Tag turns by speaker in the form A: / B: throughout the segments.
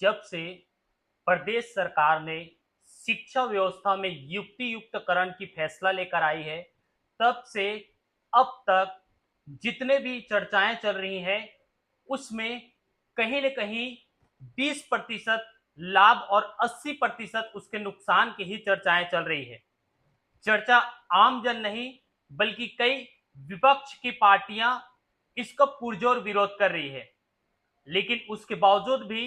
A: जब से प्रदेश सरकार ने शिक्षा व्यवस्था में युक्ति युक्तकरण की फैसला लेकर आई है, तब से अब तक जितने भी चर्चाएं चल रही हैं उसमें कहीं न कहीं 20% लाभ और 80% उसके नुकसान की ही चर्चाएं चल रही है। चर्चा आम जन नहीं बल्कि कई विपक्ष की पार्टियां इसका पुरजोर विरोध कर रही है, लेकिन उसके बावजूद भी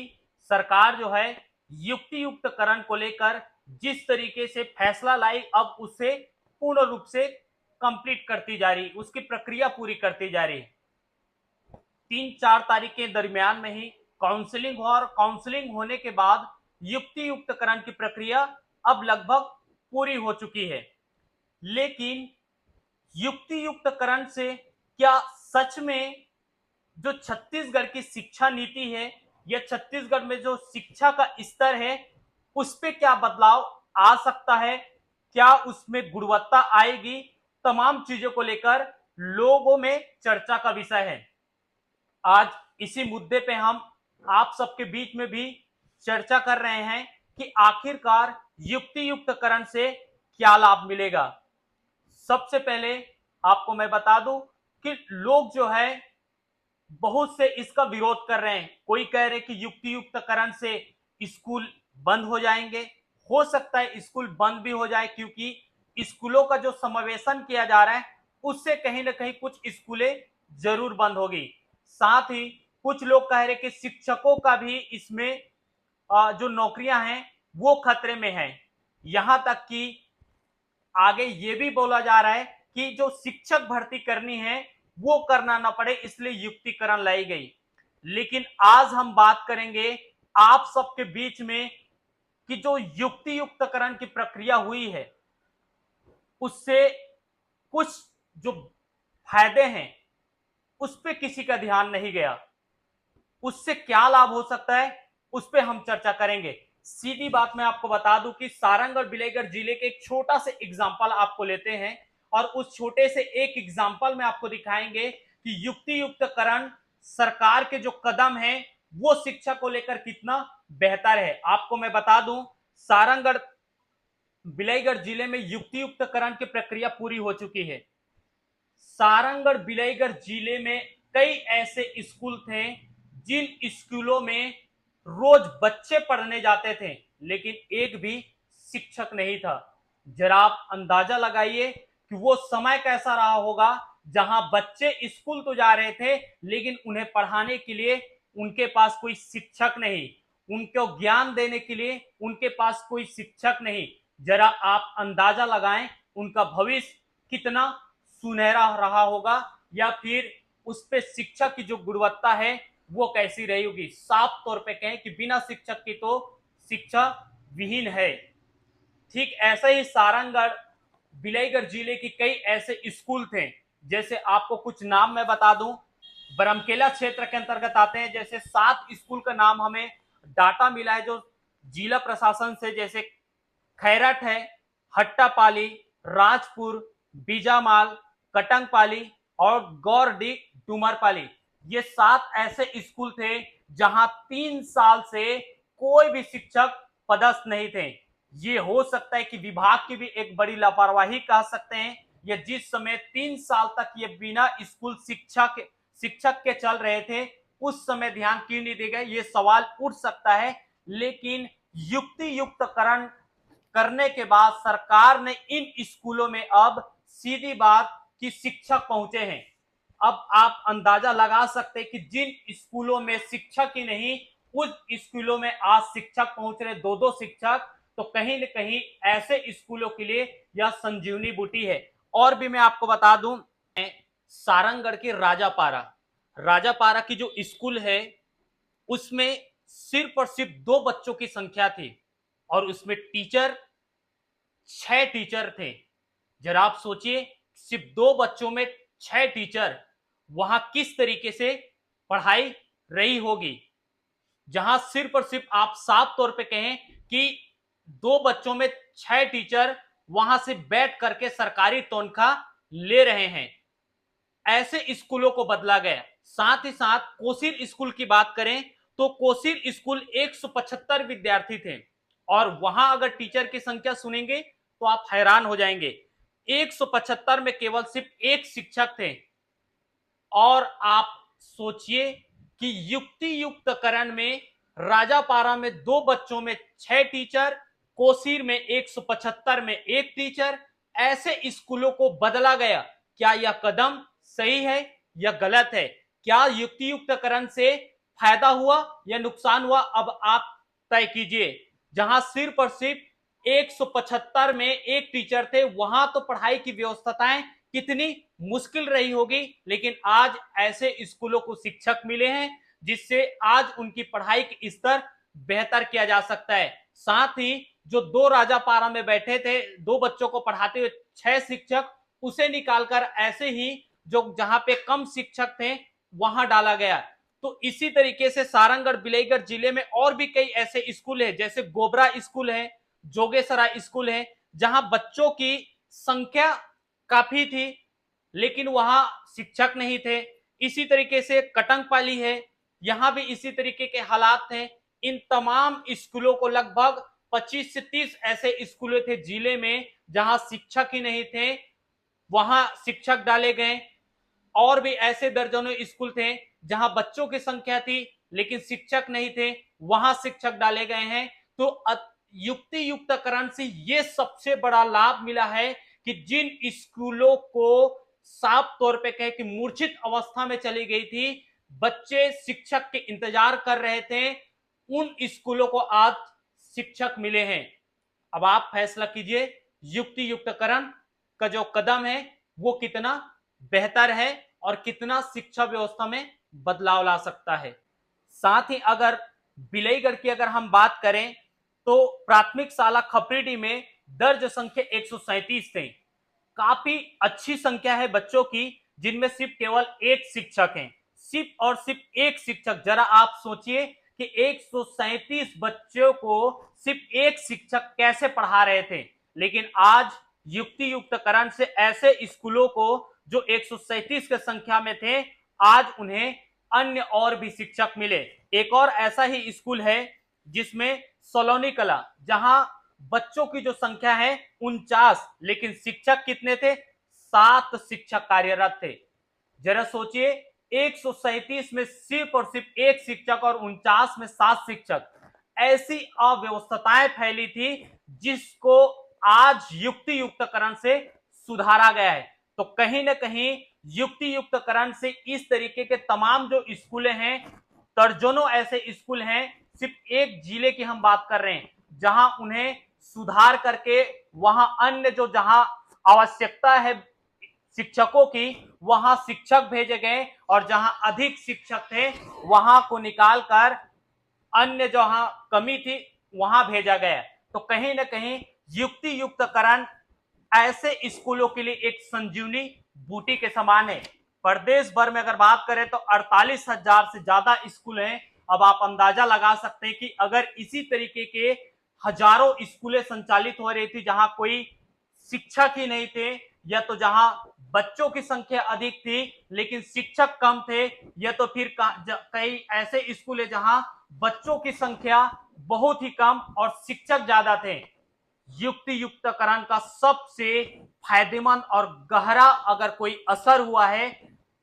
A: सरकार जो है युक्ति युक्तकरण को लेकर जिस तरीके से फैसला लाई, अब उसे पूर्ण रूप से कंप्लीट करती जा रही, उसकी प्रक्रिया पूरी करती जा रही है। 3-4 तारीख के दरमियान में ही काउंसलिंग हुआ और काउंसलिंग होने के बाद युक्ति युक्तकरण की प्रक्रिया अब लगभग पूरी हो चुकी है। लेकिन युक्ति युक्तकरण से क्या सच में जो छत्तीसगढ़ की शिक्षा नीति है या छत्तीसगढ़ में जो शिक्षा का स्तर है उस पे क्या बदलाव आ सकता है, क्या उसमें गुणवत्ता आएगी, तमाम चीजों को लेकर लोगों में चर्चा का विषय है। आज इसी मुद्दे पे हम आप सबके बीच में भी चर्चा कर रहे हैं कि आखिरकार युक्ति युक्तकरण से क्या लाभ मिलेगा। सबसे पहले आपको मैं बता दूं कि लोग जो है बहुत से इसका विरोध कर रहे हैं। कोई कह रहे कि युक्ति युक्तकरण से स्कूल बंद हो जाएंगे, हो सकता है स्कूल बंद भी हो जाए क्योंकि स्कूलों का जो समावेशन किया जा रहा है उससे कहीं ना कहीं कुछ स्कूलें जरूर बंद होगी। साथ ही कुछ लोग कह रहे कि शिक्षकों का भी इसमें जो नौकरियां हैं वो खतरे में हैं। यहां तक कि आगे ये भी बोला जा रहा है कि जो शिक्षक भर्ती करनी है वो करना ना पड़े, इसलिए युक्तिकरण लाई गई। लेकिन आज हम बात करेंगे आप सबके बीच में कि जो युक्ति युक्तकरण की प्रक्रिया हुई है उससे कुछ जो फायदे हैं उस पर किसी का ध्यान नहीं गया, उससे क्या लाभ हो सकता है उस पर हम चर्चा करेंगे। सीधी बात मैं आपको बता दूं कि सारंग और बिलाईगढ़ जिले के एक छोटा से एग्जाम्पल आपको लेते हैं और उस छोटे से एक एग्जाम्पल में आपको दिखाएंगे कि युक्ति युक्तकरण सरकार के जो कदम है वो शिक्षा को लेकर कितना बेहतर है। आपको मैं बता दूं सारंगढ़ बिलाईगढ़ जिले में युक्ति युक्तकरण की प्रक्रिया पूरी हो चुकी है। सारंगढ़ बिलाईगढ़ जिले में कई ऐसे स्कूल थे जिन स्कूलों में रोज बच्चे पढ़ने जाते थे लेकिन एक भी शिक्षक नहीं था। जरा आप अंदाजा लगाइए कि वो समय कैसा रहा होगा जहां बच्चे स्कूल तो जा रहे थे लेकिन उन्हें पढ़ाने के लिए उनके पास कोई शिक्षक नहीं, उनको ज्ञान देने के लिए उनके पास कोई शिक्षक नहीं। जरा आप अंदाजा लगाएं उनका भविष्य कितना सुनहरा रहा होगा या फिर उस पे शिक्षा की जो गुणवत्ता है वो कैसी रही होगी। साफ तौर पे कहें कि बिना शिक्षक की तो शिक्षा विहीन है। ठीक ऐसा ही सारंगढ़ बिलाईगढ़ जिले की कई ऐसे स्कूल थे, जैसे आपको कुछ नाम मैं बता दूं, बरमकेला क्षेत्र के अंतर्गत आते हैं। जैसे 7 स्कूल का नाम हमें डाटा मिला है जो जिला प्रशासन से, जैसे खैरट है, हट्टापाली, राजपुर, बीजामाल, कटंगपाली और गौरडी डुमरपाली। ये 7 ऐसे स्कूल थे जहां 3 साल से कोई भी शिक्षक पदस्थ नहीं थे। ये हो सकता है कि विभाग की भी एक बड़ी लापरवाही कह सकते हैं, या जिस समय 3 साल तक ये बिना स्कूल शिक्षक के चल रहे थे उस समय ध्यान क्यों नहीं दिए गए, ये सवाल उठ सकता है। लेकिन युक्ति युक्तकरण करने के बाद सरकार ने इन स्कूलों में अब सीधी बात कि शिक्षक पहुंचे हैं। अब आप अंदाजा लगा सकते हैं कि जिन स्कूलों में शिक्षक ही नहीं उस स्कूलों में आज शिक्षक पहुंच रहे 2-2 शिक्षक, तो कहीं न कहीं ऐसे स्कूलों के लिए यह संजीवनी बूटी है। और भी मैं आपको बता दूं, सारंगढ़ के राजापारा की जो स्कूल है उसमें सिर्फ और सिर्फ 2 बच्चों की संख्या थी और उसमें 6 टीचर थे। जरा आप सोचिए सिर्फ 2 बच्चों में 6 टीचर, वहां किस तरीके से पढ़ाई रही होगी। जहां सिर्फ और सिर्फ आप साफ तौर पे कहें कि 2 बच्चों में 6 टीचर वहां से बैठ करके सरकारी तनख्वाह ले रहे हैं। ऐसे स्कूलों को बदला गया। साथ ही साथ कोसीर स्कूल की बात करें, तो कोसीर स्कूल 175 विद्यार्थी थे, और वहां अगर टीचर की संख्या सुनेंगे तो आप हैरान हो जाएंगे। 175 में केवल सिर्फ एक शिक्षक थे। और आप सोचिए कि युक्ति युक्तकरण में राजापारा में 2 बच्चों में 6 टीचर, कोसीर में 175 में 1 टीचर, ऐसे स्कूलों को बदला गया। क्या यह कदम सही है या गलत है? क्या युक्ति युक्तकरण से फायदा हुआ या नुकसान हुआ? अब आप तय कीजिए। जहां सिर्फ और सिर्फ 175 में 1 टीचर थे, वहां तो पढ़ाई की व्यवस्थाएं कितनी मुश्किल रही होगी, लेकिन आज ऐसे स्कूलों को शिक्षक मिले हैं जिससे आज उनकी पढ़ाई का स्तर बेहतर किया जा सकता है। साथ ही जो 2 राजापारा में बैठे थे 2 बच्चों को पढ़ाते हुए 6 शिक्षक, उसे निकालकर ऐसे ही जो जहां पे कम शिक्षक थे वहां डाला गया। तो इसी तरीके से सारंगढ़ बिलाईगढ़ जिले में और भी कई ऐसे स्कूल है, जैसे गोबरा स्कूल है, जोगेसरा स्कूल है, जहां बच्चों की संख्या काफी थी लेकिन वहां शिक्षक नहीं थे। इसी तरीके से कटंगपाली है, यहां भी इसी तरीके के हालात थे। इन तमाम स्कूलों को लगभग 25 से 30 ऐसे स्कूल थे जिले में जहां शिक्षक ही नहीं थे, वहां शिक्षक डाले गए। और भी ऐसे दर्जनों स्कूल थे जहां बच्चों की संख्या थी लेकिन शिक्षक नहीं थे, वहां शिक्षक डाले गए हैं। तो युक्ति युक्तकरण से ये सबसे बड़ा लाभ मिला है कि जिन स्कूलों को साफ तौर पे कहे कि मूर्छित अवस्था में चली गई थी, बच्चे शिक्षक के इंतजार कर रहे थे, उन स्कूलों को आज शिक्षक मिले हैं। अब आप फैसला कीजिए युक्ति युक्तकरण का जो कदम है वो कितना बेहतर है और कितना शिक्षा व्यवस्था में बदलाव ला सकता है। साथ ही अगर बिलाईगढ़ की अगर हम बात करें तो प्राथमिक शाला खपरेडी में दर्ज संख्या 137 थे। काफी अच्छी संख्या है बच्चों की, जिनमें सिर्फ केवल 1 शिक्षक हैं। सिर्फ और सिर्फ 1 शिक्षक। जरा आप सोचिए कि 137 बच्चों को सिर्फ 1 शिक्षक कैसे पढ़ा रहे थे। लेकिन आज युक्ति युक्तकरण से ऐसे स्कूलों को जो 137 की संख्या में थे, आज उन्हें अन्य और भी शिक्षक मिले। एक और ऐसा ही स्कूल है जिसमें सलोनी कला, जहां बच्चों की जो संख्या है 49, लेकिन शिक्षक कितने थे? 7 शिक्षक कार्यरत थे। जरा सोचिए 137 में सिर्फ और सिर्फ 1 शिक्षक और 49 में 7 शिक्षक। ऐसी अव्यवस्थाएं फैली थी जिसको आज युक्ति युक्तकरण से सुधारा गया है। तो कहीं ना कहीं युक्ति युक्तकरण से इस तरीके के तमाम जो स्कूलें हैं, दर्जनों ऐसे स्कूल हैं, सिर्फ एक जिले की हम बात कर रहे हैं, जहां उन्हें सुधार करके वहां अन्य जो जहां आवश्यकता है शिक्षकों की, वहां शिक्षक भेजे गए, और जहां अधिक शिक्षक थे वहां को निकालकर अन्य जहां कमी थी वहां भेजा गया। तो कहीं ना कहीं युक्ति युक्तकरण ऐसे स्कूलों के लिए एक संजीवनी बूटी के समान है। प्रदेश भर में अगर बात करें तो 48,000 से ज्यादा स्कूल हैं। अब आप अंदाजा लगा सकते हैं कि अगर इसी तरीके के हजारों स्कूलें संचालित हो रही थी जहां कोई शिक्षक ही नहीं थे, या तो जहां बच्चों की संख्या अधिक थी लेकिन शिक्षक कम थे, या तो फिर कई ऐसे स्कूल है जहां बच्चों की संख्या बहुत ही कम और शिक्षक ज्यादा थे। युक्ति युक्तकरण का सबसे फायदेमंद और गहरा अगर कोई असर हुआ है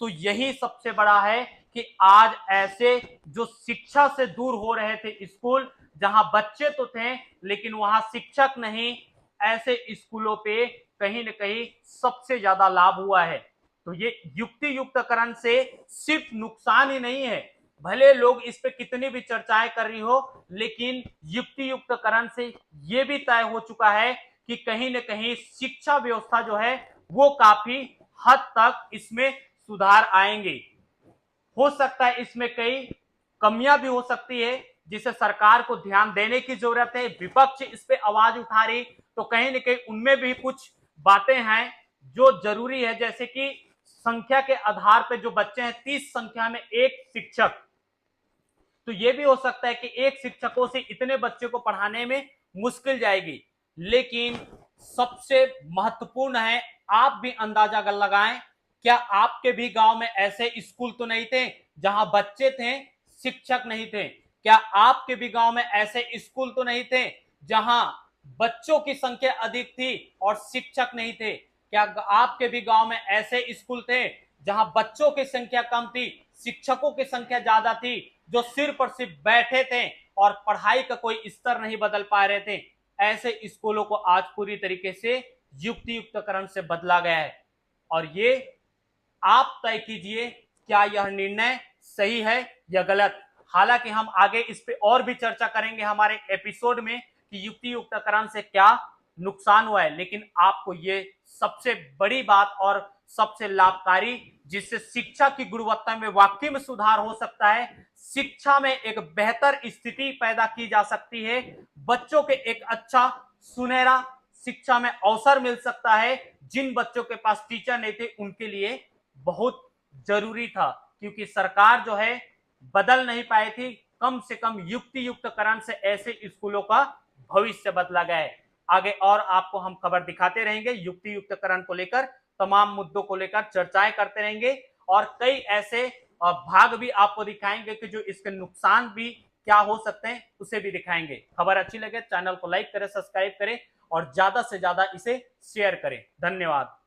A: तो यही सबसे बड़ा है कि आज ऐसे जो शिक्षा से दूर हो रहे थे स्कूल, जहां बच्चे तो थे लेकिन वहां शिक्षक नहीं, ऐसे स्कूलों पे कहीं न कहीं सबसे ज्यादा लाभ हुआ है। तो ये युक्ति युक्तकरण से सिर्फ नुकसान ही नहीं है, भले लोग इस पे कितनी भी चर्चाएं कर रही हो, लेकिन युक्ति युक्तकरण से ये भी तय हो चुका है कि कहीं न कहीं शिक्षा व्यवस्था जो है वो काफी हद तक इसमें सुधार आएंगे। हो सकता है इसमें कई कमियां भी हो सकती है जिसे सरकार को ध्यान देने की जरूरत है। विपक्ष इस पे आवाज उठा रही, तो कहीं न कहीं उनमें भी कुछ बातें हैं जो जरूरी है, जैसे कि संख्या के आधार पर जो बच्चे हैं 30 संख्या में 1 शिक्षक, तो यह भी हो सकता है कि 1 शिक्षकों से इतने बच्चे को पढ़ाने में मुश्किल जाएगी। लेकिन सबसे महत्वपूर्ण है, आप भी अंदाजा लगाएं, क्या आपके भी गांव में ऐसे स्कूल तो नहीं थे जहां बच्चे थे शिक्षक नहीं थे? क्या आपके भी गांव में ऐसे स्कूल तो नहीं थे जहां बच्चों की संख्या अधिक थी और शिक्षक नहीं थे? क्या आपके भी गांव में ऐसे स्कूल थे जहां बच्चों की संख्या कम थी, शिक्षकों की संख्या ज्यादा थी, जो सिर पर सिर्फ बैठे थे और पढ़ाई का कोई स्तर नहीं बदल पा रहे थे? ऐसे स्कूलों को आज पूरी तरीके से युक्तियुक्तकरण से बदला गया है। और ये आप तय कीजिए, क्या यह निर्णय सही है या गलत? हालांकि हम आगे इस पे और भी चर्चा करेंगे हमारे एपिसोड में कि युक्तियुक्तकरण से क्या नुकसान हुआ है, लेकिन आपको ये सबसे बड़ी बात और सबसे लाभकारी, जिससे शिक्षा की गुणवत्ता में वाकई में सुधार हो सकता है, शिक्षा में एक बेहतर स्थिति पैदा की जा सकती है, बच्चों के एक अच्छा सुनहरा शिक्षा में अवसर मिल सकता है, जिन बच्चों के पास टीचर नहीं थे उनके लिए बहुत जरूरी था, क्योंकि सरकार जो है बदल नहीं पाई थी। कम से कम युक्तियुक्तकरण से ऐसे स्कूलों का भविष्य बदला गया है। आगे और आपको हम खबर दिखाते रहेंगे, युक्तियुक्तकरण को लेकर तमाम मुद्दों को लेकर चर्चाएं करते रहेंगे और कई ऐसे भाग भी आपको दिखाएंगे कि जो इसके नुकसान भी क्या हो सकते हैं उसे भी दिखाएंगे। खबर अच्छी लगे चैनल को लाइक करें, सब्सक्राइब करें और ज्यादा से ज्यादा इसे शेयर करें। धन्यवाद।